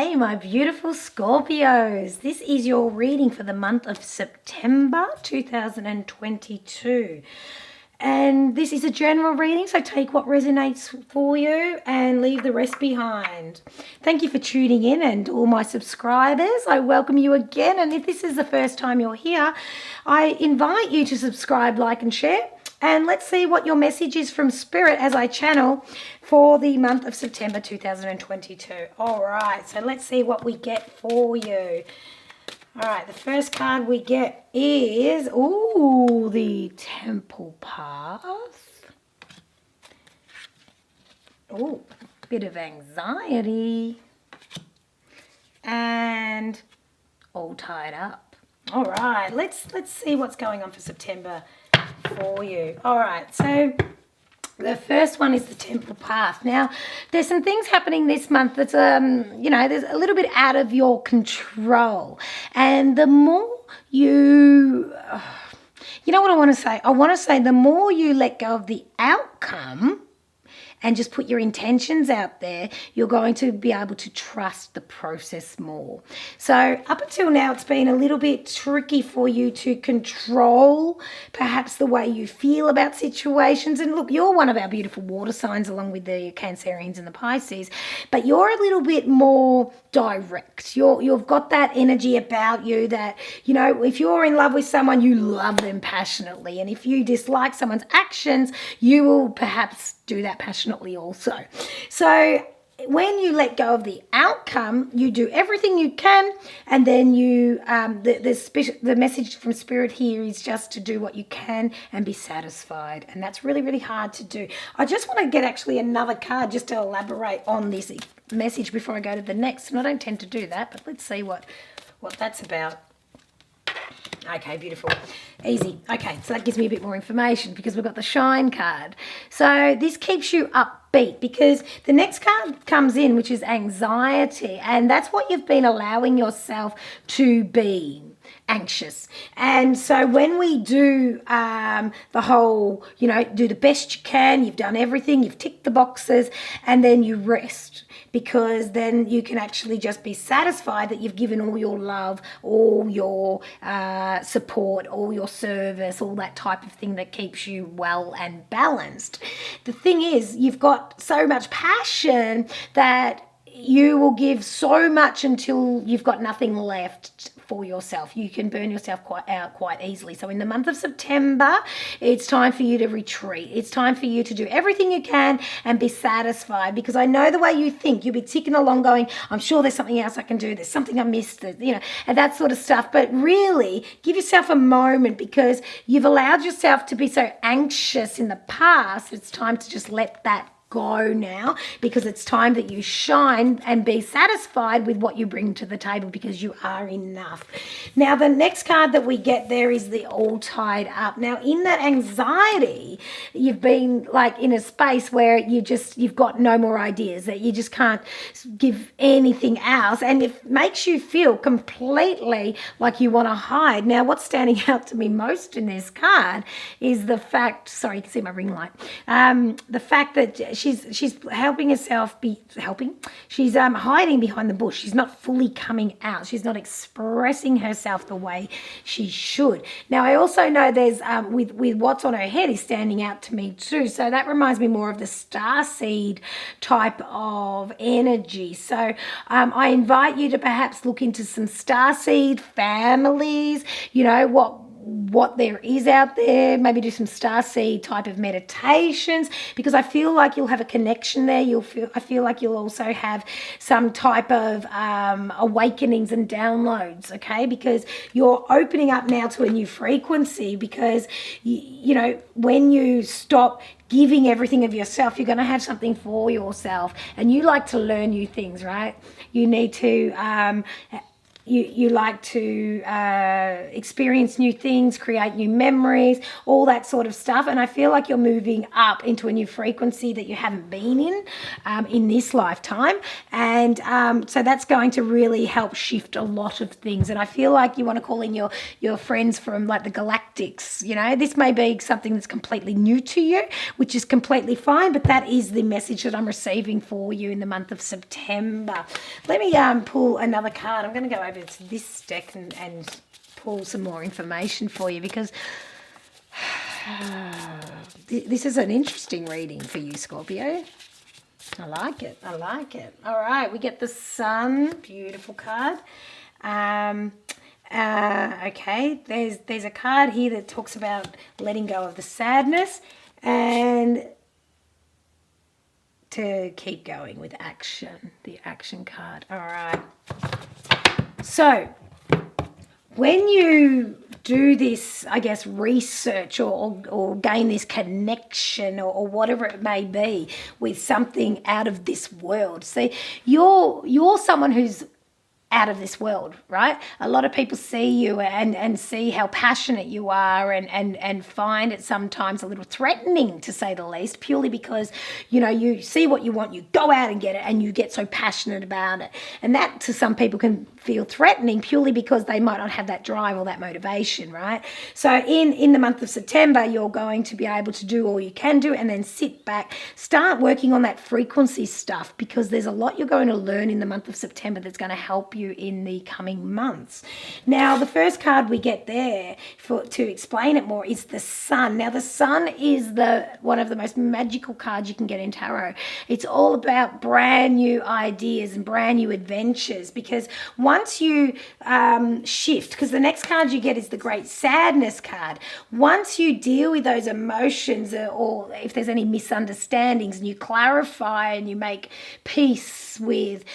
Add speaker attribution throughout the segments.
Speaker 1: Hey, my beautiful Scorpios. This is your reading for the month of September 2022. And this is a general reading, so take what resonates for you and leave the rest behind. Thank you for tuning in, and all my subscribers, I welcome you again. And if this is the first time you're here, I invite you to subscribe, like, and share. And let's see what your message is from Spirit as I channel for the month of September 2022. All right, so let's see what we get for you. All right, the first card we get is, the Temple Path. Bit of anxiety. And all tied up. All right, let's see what's going on for September for you. All right, so the first one is the Temple Path. Now, there's some things happening this month that's, there's a little bit out of your control. And the more you know what I want to say? I want to say the more you let go of the outcome and just put your intentions out there, you're going to be able to trust the process more. So up until now, it's been a little bit tricky for you to control perhaps the way you feel about situations. And look, you're one of our beautiful water signs along with the Cancerians and the Pisces, but you're a little bit more direct. You've got that energy about you that, if you're in love with someone, you love them passionately. And if you dislike someone's actions, you will perhaps do that passionately also. So when you let go of the outcome, you do everything you can, and then the message from Spirit here is just to do what you can and be satisfied. And that's really, really hard to do. I just want to get actually another card just to elaborate on this message before I go to the next. And I don't tend to do that, but let's see what that's about. Okay, beautiful. Easy. Okay, so that gives me a bit more information because we've got the Shine card. So this keeps you upbeat because the next card comes in, which is anxiety. And that's what you've been allowing yourself to be, anxious. And so when we do the whole, do the best you can, you've done everything, you've ticked the boxes, and then you rest, because then you can actually just be satisfied that you've given all your love, all your support, all your service, all that type of thing that keeps you well and balanced. The thing is, you've got so much passion that you will give so much until you've got nothing left for yourself. You can burn yourself quite easily. So in the month of September, it's time for you to retreat. It's time for you to do everything you can and be satisfied, because I know the way you think. You'll be ticking along going, I'm sure there's something else I can do. There's something I missed, and that sort of stuff. But really, give yourself a moment, because you've allowed yourself to be so anxious in the past. It's time to just let that go now, because it's time that you shine and be satisfied with what you bring to the table, because you are enough. Now, the next card that we get there is the All Tied Up. Now, in that anxiety, you've been like in a space where you've got no more ideas, that you just can't give anything else, and it makes you feel completely like you want to hide. Now, what's standing out to me most in this card is the fact, sorry, you can see my ring light, the fact that she's helping herself she's hiding behind the bush. She's not fully coming out. She's not expressing herself the way she should. Now, I also know there's with what's on her head is standing out to me too. So that reminds me more of the starseed type of energy. So I invite you to perhaps look into some starseed families, what there is out there. Maybe do some starseed type of meditations, because I feel like you'll have a connection there. I feel like you'll also have some type of awakenings and downloads, okay? Because you're opening up now to a new frequency, because when you stop giving everything of yourself, you're going to have something for yourself, and you like to learn new things, right? You need to you like to experience new things, create new memories, all that sort of stuff. And I feel like you're moving up into a new frequency that you haven't been in this lifetime. And so that's going to really help shift a lot of things. And I feel like you want to call in your friends from like the galactics. You know, this may be something that's completely new to you, which is completely fine, but that is the message that I'm receiving for you in the month of September. Let me pull another card. I'm going to go over to this deck and pull some more information for you, because this is an interesting reading for you, Scorpio. I like it. I like it. All right, we get the Sun. Beautiful card. Okay, there's a card here that talks about letting go of the sadness and to keep going with action, the action card. All right. So when you do this, I guess, research or gain this connection or whatever it may be with something out of this world, see, you're someone who's out of this world, right? A lot of people see you and see how passionate you are and find it sometimes a little threatening, to say the least, purely because, you know, you see what you want, you go out and get it, and you get so passionate about it. And that to some people can feel threatening purely because they might not have that drive or that motivation, right? So in the month of September, you're going to be able to do all you can do and then sit back, start working on that frequency stuff, because there's a lot you're going to learn in the month of September that's going to help you in the coming months. Now, the first card we get there to explain it more is the Sun. Now, the Sun is one of the most magical cards you can get in tarot. It's all about brand new ideas and brand new adventures, because once you shift, because the next card you get is the Great Sadness card. Once you deal with those emotions, or if there's any misunderstandings, and you clarify and you make peace with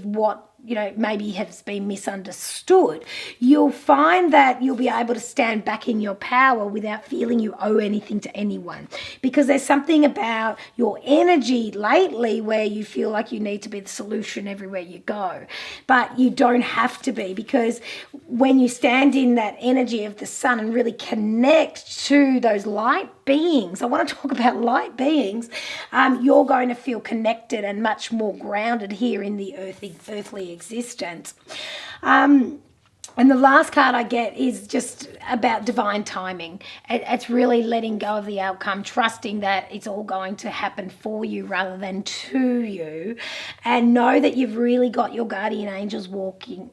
Speaker 1: what, you know, maybe has been misunderstood, you'll find that you'll be able to stand back in your power without feeling you owe anything to anyone. Because there's something about your energy lately where you feel like you need to be the solution everywhere you go. But you don't have to be, because when you stand in that energy of the Sun and really connect to those light beings, I want to talk about light beings, you're going to feel connected and much more grounded here in the earthly existence. And the last card I get is just about divine timing. It's really letting go of the outcome, trusting that it's all going to happen for you rather than to you, and know that you've really got your guardian angels walking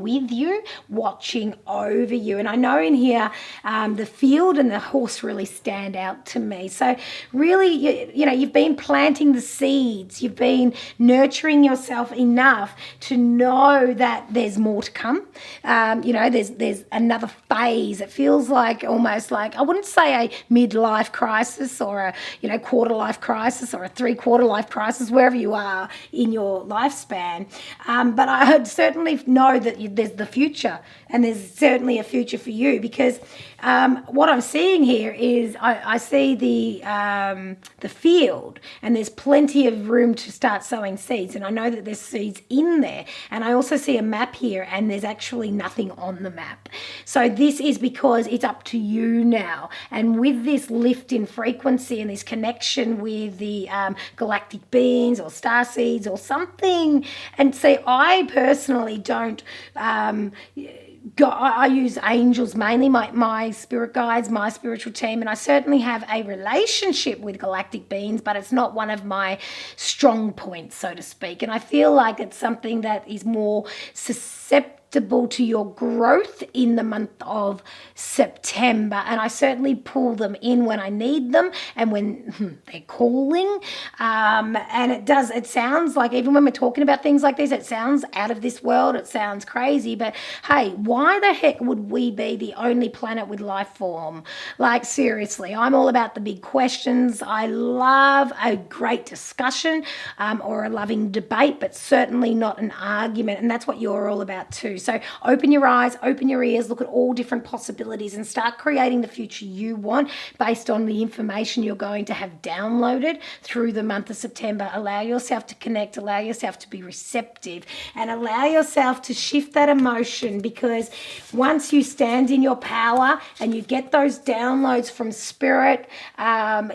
Speaker 1: with you, watching over you. And I know in here the field and the horse really stand out to me. So really, you know, you've been planting the seeds, you've been nurturing yourself enough to know that there's more to come. You know, there's another phase. It feels like almost like, I wouldn't say a midlife crisis or a, you know, quarter life crisis or a 3/4 life crisis, wherever you are in your lifespan. But I certainly know that there's the future, and there's certainly a future for you, because what I'm seeing here is I see the field, and there's plenty of room to start sowing seeds, and I know that there's seeds in there. And I also see a map here, and there's actually nothing on the map. So this is because it's up to you now. And with this lift in frequency and this connection with the galactic beings or star seeds or something, and see, I personally don't I use angels mainly, my spirit guides, my spiritual team, and I certainly have a relationship with galactic beings, but it's not one of my strong points, so to speak. And I feel like it's something that is more susceptible to your growth in the month of September, and I certainly pull them in when I need them and when they're calling. And it sounds like, even when we're talking about things like this, it sounds out of this world, it sounds crazy, but hey, why the heck would we be the only planet with life form? Like, seriously, I'm all about the big questions. I love a great discussion or a loving debate, but certainly not an argument, and that's what you're all about too. So open your eyes, open your ears, look at all different possibilities and start creating the future you want based on the information you're going to have downloaded through the month of September. Allow yourself to connect, allow yourself to be receptive, and allow yourself to shift that emotion, because once you stand in your power and you get those downloads from spirit,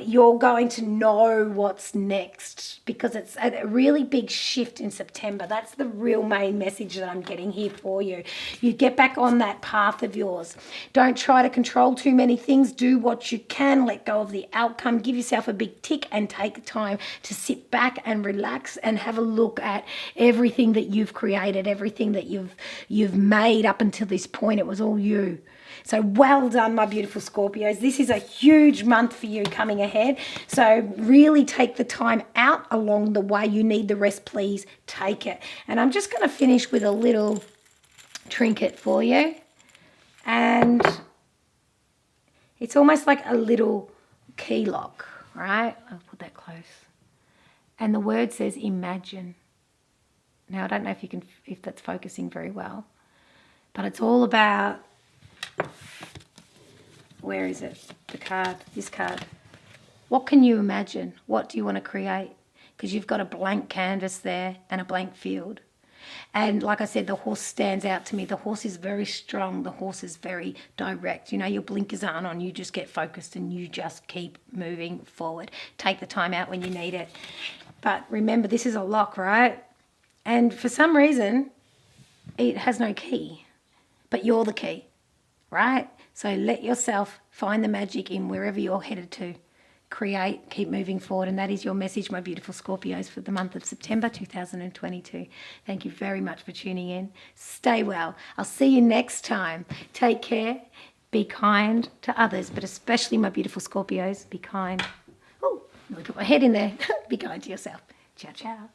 Speaker 1: you're going to know what's next, because it's a really big shift in September. That's the real main message that I'm getting here for you. You get back on that path of yours. Don't try to control too many things. Do what you can. Let go of the outcome. Give yourself a big tick and take time to sit back and relax and have a look at everything that you've created, everything that you've made up until this point. It was all you. So well done, my beautiful Scorpios. This is a huge month for you coming ahead. So really take the time out along the way. You need the rest, please take it. And I'm just going to finish with a little trinket for you. And it's almost like a little key lock, right? I'll put that close. And the word says imagine. Now, I don't know if that's focusing very well, but it's all about, where is it? The card, this card. What can you imagine? What do you want to create? Because you've got a blank canvas there and a blank field. And like I said, the horse stands out to me. The horse is very strong. The horse is very direct. You know, your blinkers aren't on. You just get focused and you just keep moving forward. Take the time out when you need it. But remember, this is a lock, right? And for some reason, it has no key. But you're the key, right? So let yourself find the magic in wherever you're headed to. Create, keep moving forward. And that is your message, my beautiful Scorpios, for the month of September 2022. Thank you very much for tuning in. Stay well. I'll see you next time. Take care. Be kind to others, but especially my beautiful Scorpios, be kind. Oh, let me put my head in there. Be kind to yourself. Ciao, ciao.